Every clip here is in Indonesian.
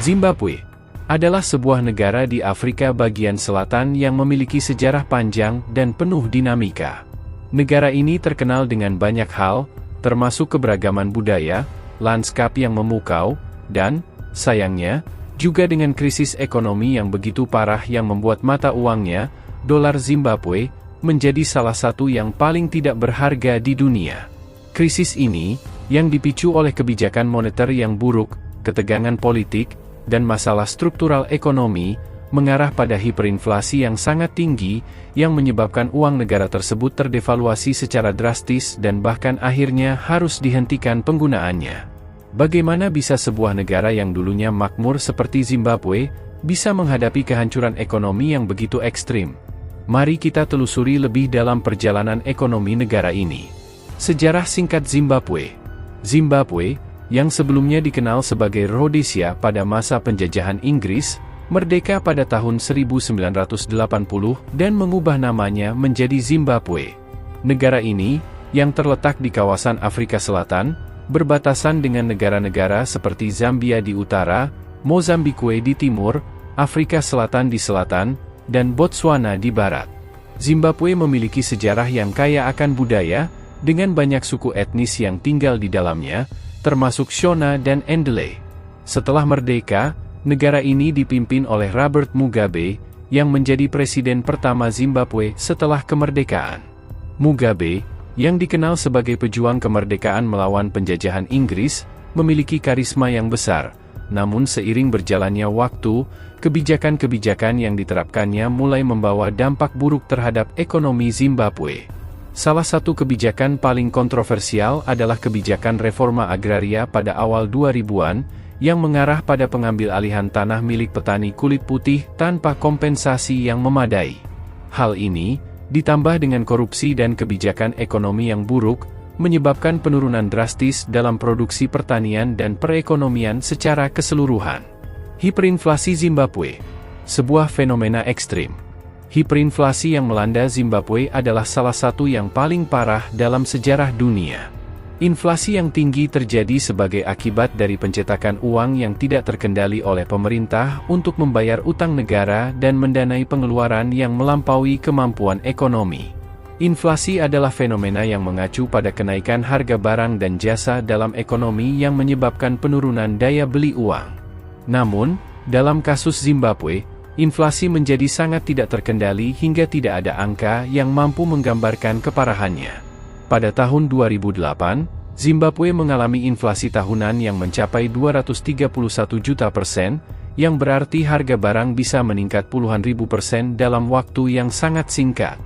Zimbabwe adalah sebuah negara di Afrika bagian selatan yang memiliki sejarah panjang dan penuh dinamika. Negara ini terkenal dengan banyak hal, termasuk keberagaman budaya, lanskap yang memukau, dan, sayangnya, juga dengan krisis ekonomi yang begitu parah yang membuat mata uangnya, dolar Zimbabwe, menjadi salah satu yang paling tidak berharga di dunia. Krisis ini, yang dipicu oleh kebijakan moneter yang buruk, ketegangan politik, dan masalah struktural ekonomi, mengarah pada hiperinflasi yang sangat tinggi, yang menyebabkan uang negara tersebut terdevaluasi secara drastis dan bahkan akhirnya harus dihentikan penggunaannya. Bagaimana bisa sebuah negara yang dulunya makmur seperti Zimbabwe, bisa menghadapi kehancuran ekonomi yang begitu ekstrim? Mari kita telusuri lebih dalam perjalanan ekonomi negara ini. Sejarah singkat Zimbabwe. Zimbabwe, yang sebelumnya dikenal sebagai Rhodesia pada masa penjajahan Inggris, merdeka pada tahun 1980 dan mengubah namanya menjadi Zimbabwe. Negara ini, yang terletak di kawasan Afrika Selatan, berbatasan dengan negara-negara seperti Zambia di utara, Mozambikwe di timur, Afrika Selatan di selatan, dan Botswana di barat. Zimbabwe memiliki sejarah yang kaya akan budaya, dengan banyak suku etnis yang tinggal di dalamnya, termasuk Shona dan Ndele. Setelah merdeka, negara ini dipimpin oleh Robert Mugabe, yang menjadi presiden pertama Zimbabwe setelah kemerdekaan. Mugabe, yang dikenal sebagai pejuang kemerdekaan melawan penjajahan Inggris, memiliki karisma yang besar. Namun seiring berjalannya waktu, kebijakan-kebijakan yang diterapkannya mulai membawa dampak buruk terhadap ekonomi Zimbabwe. Salah satu kebijakan paling kontroversial adalah kebijakan reforma agraria pada awal 2000-an, yang mengarah pada pengambil alihan tanah milik petani kulit putih tanpa kompensasi yang memadai. Hal ini, ditambah dengan korupsi dan kebijakan ekonomi yang buruk, menyebabkan penurunan drastis dalam produksi pertanian dan perekonomian secara keseluruhan. Hiperinflasi Zimbabwe, sebuah fenomena ekstrim. Hiperinflasi yang melanda Zimbabwe adalah salah satu yang paling parah dalam sejarah dunia. Inflasi yang tinggi terjadi sebagai akibat dari pencetakan uang yang tidak terkendali oleh pemerintah untuk membayar utang negara dan mendanai pengeluaran yang melampaui kemampuan ekonomi. Inflasi adalah fenomena yang mengacu pada kenaikan harga barang dan jasa dalam ekonomi yang menyebabkan penurunan daya beli uang. Namun, dalam kasus Zimbabwe, inflasi menjadi sangat tidak terkendali hingga tidak ada angka yang mampu menggambarkan keparahannya. Pada tahun 2008, Zimbabwe mengalami inflasi tahunan yang mencapai 231 juta %, yang berarti harga barang bisa meningkat puluhan ribu % dalam waktu yang sangat singkat.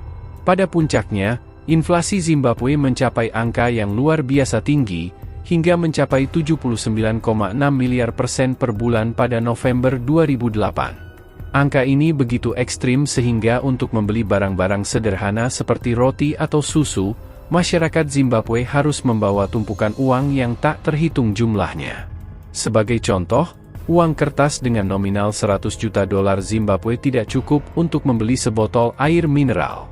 Pada puncaknya, inflasi Zimbabwe mencapai angka yang luar biasa tinggi, hingga mencapai 79,6 miliar % per bulan pada November 2008. Angka ini begitu ekstrim sehingga untuk membeli barang-barang sederhana seperti roti atau susu, masyarakat Zimbabwe harus membawa tumpukan uang yang tak terhitung jumlahnya. Sebagai contoh, uang kertas dengan nominal 100 juta dolar Zimbabwe tidak cukup untuk membeli sebotol air mineral.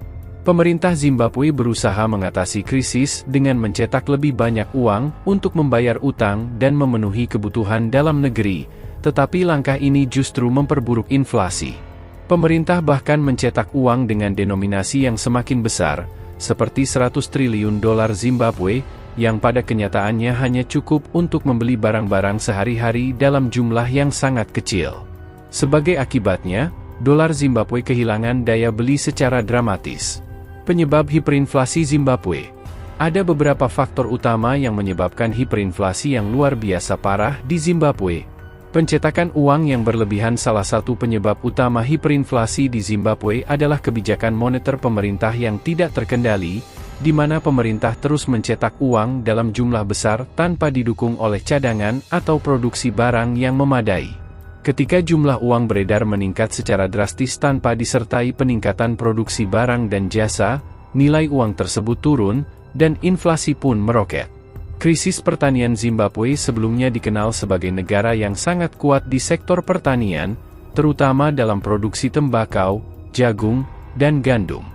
Pemerintah Zimbabwe berusaha mengatasi krisis dengan mencetak lebih banyak uang untuk membayar utang dan memenuhi kebutuhan dalam negeri, tetapi langkah ini justru memperburuk inflasi. Pemerintah bahkan mencetak uang dengan denominasi yang semakin besar, seperti 100 triliun dolar Zimbabwe, yang pada kenyataannya hanya cukup untuk membeli barang-barang sehari-hari dalam jumlah yang sangat kecil. Sebagai akibatnya, dolar Zimbabwe kehilangan daya beli secara dramatis. Penyebab hiperinflasi Zimbabwe. Ada beberapa faktor utama yang menyebabkan hiperinflasi yang luar biasa parah di Zimbabwe. Pencetakan uang yang berlebihan. Salah satu penyebab utama hiperinflasi di Zimbabwe adalah kebijakan moneter pemerintah yang tidak terkendali, di mana pemerintah terus mencetak uang dalam jumlah besar tanpa didukung oleh cadangan atau produksi barang yang memadai. Ketika jumlah uang beredar meningkat secara drastis tanpa disertai peningkatan produksi barang dan jasa, nilai uang tersebut turun, dan inflasi pun meroket. Krisis pertanian Zimbabwe sebelumnya dikenal sebagai negara yang sangat kuat di sektor pertanian, terutama dalam produksi tembakau, jagung, dan gandum.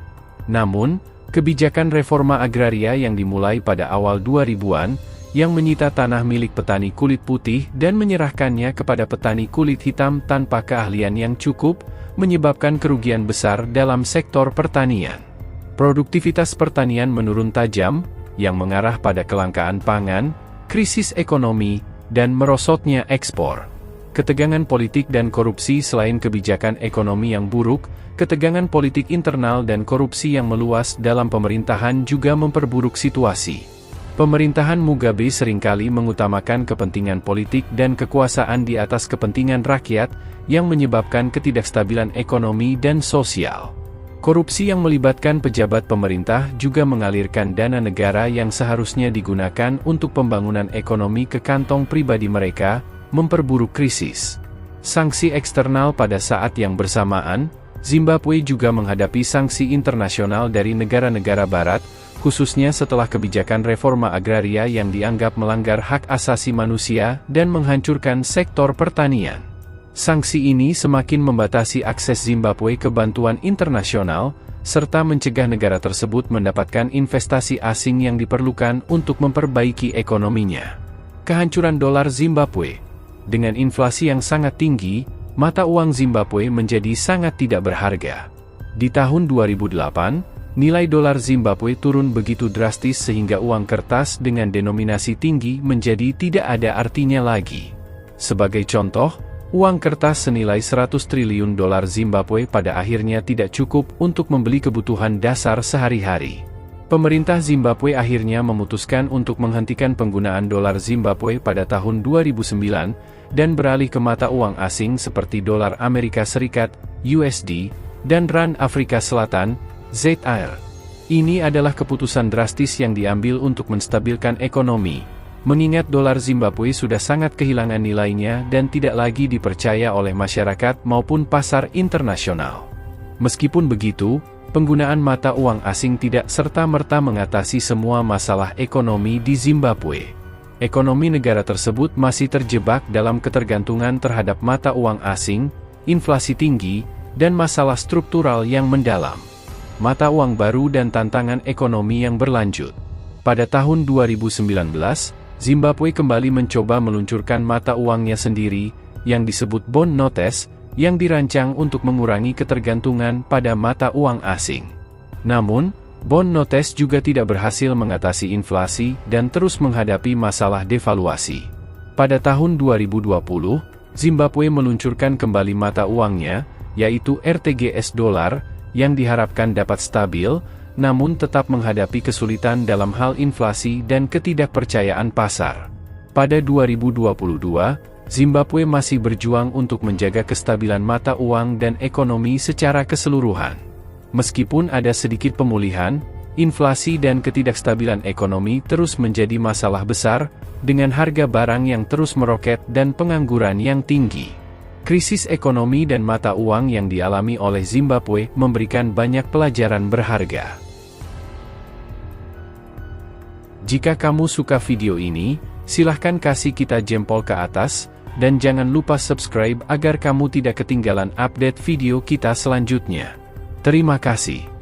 Namun, kebijakan reforma agraria yang dimulai pada awal 2000-an, yang menyita tanah milik petani kulit putih dan menyerahkannya kepada petani kulit hitam tanpa keahlian yang cukup, menyebabkan kerugian besar dalam sektor pertanian. Produktivitas pertanian menurun tajam, yang mengarah pada kelangkaan pangan, krisis ekonomi, dan merosotnya ekspor. Ketegangan politik dan korupsi. Selain kebijakan ekonomi yang buruk, ketegangan politik internal dan korupsi yang meluas dalam pemerintahan juga memperburuk situasi. Pemerintahan Mugabe seringkali mengutamakan kepentingan politik dan kekuasaan di atas kepentingan rakyat, yang menyebabkan ketidakstabilan ekonomi dan sosial. Korupsi yang melibatkan pejabat pemerintah juga mengalirkan dana negara yang seharusnya digunakan untuk pembangunan ekonomi ke kantong pribadi mereka, memperburuk krisis. Sanksi eksternal. Pada saat yang bersamaan, Zimbabwe juga menghadapi sanksi internasional dari negara-negara barat, khususnya setelah kebijakan reforma agraria yang dianggap melanggar hak asasi manusia dan menghancurkan sektor pertanian. Sanksi ini semakin membatasi akses Zimbabwe ke bantuan internasional, serta mencegah negara tersebut mendapatkan investasi asing yang diperlukan untuk memperbaiki ekonominya. Kehancuran dolar Zimbabwe. Dengan inflasi yang sangat tinggi, mata uang Zimbabwe menjadi sangat tidak berharga. Di tahun 2008, nilai dolar Zimbabwe turun begitu drastis sehingga uang kertas dengan denominasi tinggi menjadi tidak ada artinya lagi. Sebagai contoh, uang kertas senilai 100 triliun dolar Zimbabwe pada akhirnya tidak cukup untuk membeli kebutuhan dasar sehari-hari. Pemerintah Zimbabwe akhirnya memutuskan untuk menghentikan penggunaan dolar Zimbabwe pada tahun 2009 dan beralih ke mata uang asing seperti dolar Amerika Serikat, USD, dan Rand Afrika Selatan, ZAR. Ini adalah keputusan drastis yang diambil untuk menstabilkan ekonomi, mengingat dolar Zimbabwe sudah sangat kehilangan nilainya dan tidak lagi dipercaya oleh masyarakat maupun pasar internasional. Meskipun begitu, penggunaan mata uang asing tidak serta-merta mengatasi semua masalah ekonomi di Zimbabwe. Ekonomi negara tersebut masih terjebak dalam ketergantungan terhadap mata uang asing, inflasi tinggi, dan masalah struktural yang mendalam. Mata uang baru dan tantangan ekonomi yang berlanjut. Pada tahun 2019, Zimbabwe kembali mencoba meluncurkan mata uangnya sendiri, yang disebut bond notes, yang dirancang untuk mengurangi ketergantungan pada mata uang asing. Namun, bond notes juga tidak berhasil mengatasi inflasi dan terus menghadapi masalah devaluasi. Pada tahun 2020, Zimbabwe meluncurkan kembali mata uangnya, yaitu RTGS dolar, yang diharapkan dapat stabil, namun tetap menghadapi kesulitan dalam hal inflasi dan ketidakpercayaan pasar. Pada 2022, Zimbabwe masih berjuang untuk menjaga kestabilan mata uang dan ekonomi secara keseluruhan. Meskipun ada sedikit pemulihan, inflasi dan ketidakstabilan ekonomi terus menjadi masalah besar, dengan harga barang yang terus meroket dan pengangguran yang tinggi. Krisis ekonomi dan mata uang yang dialami oleh Zimbabwe memberikan banyak pelajaran berharga. Jika kamu suka video ini, silahkan kasih kita jempol ke atas, dan jangan lupa subscribe agar kamu tidak ketinggalan update video kita selanjutnya. Terima kasih.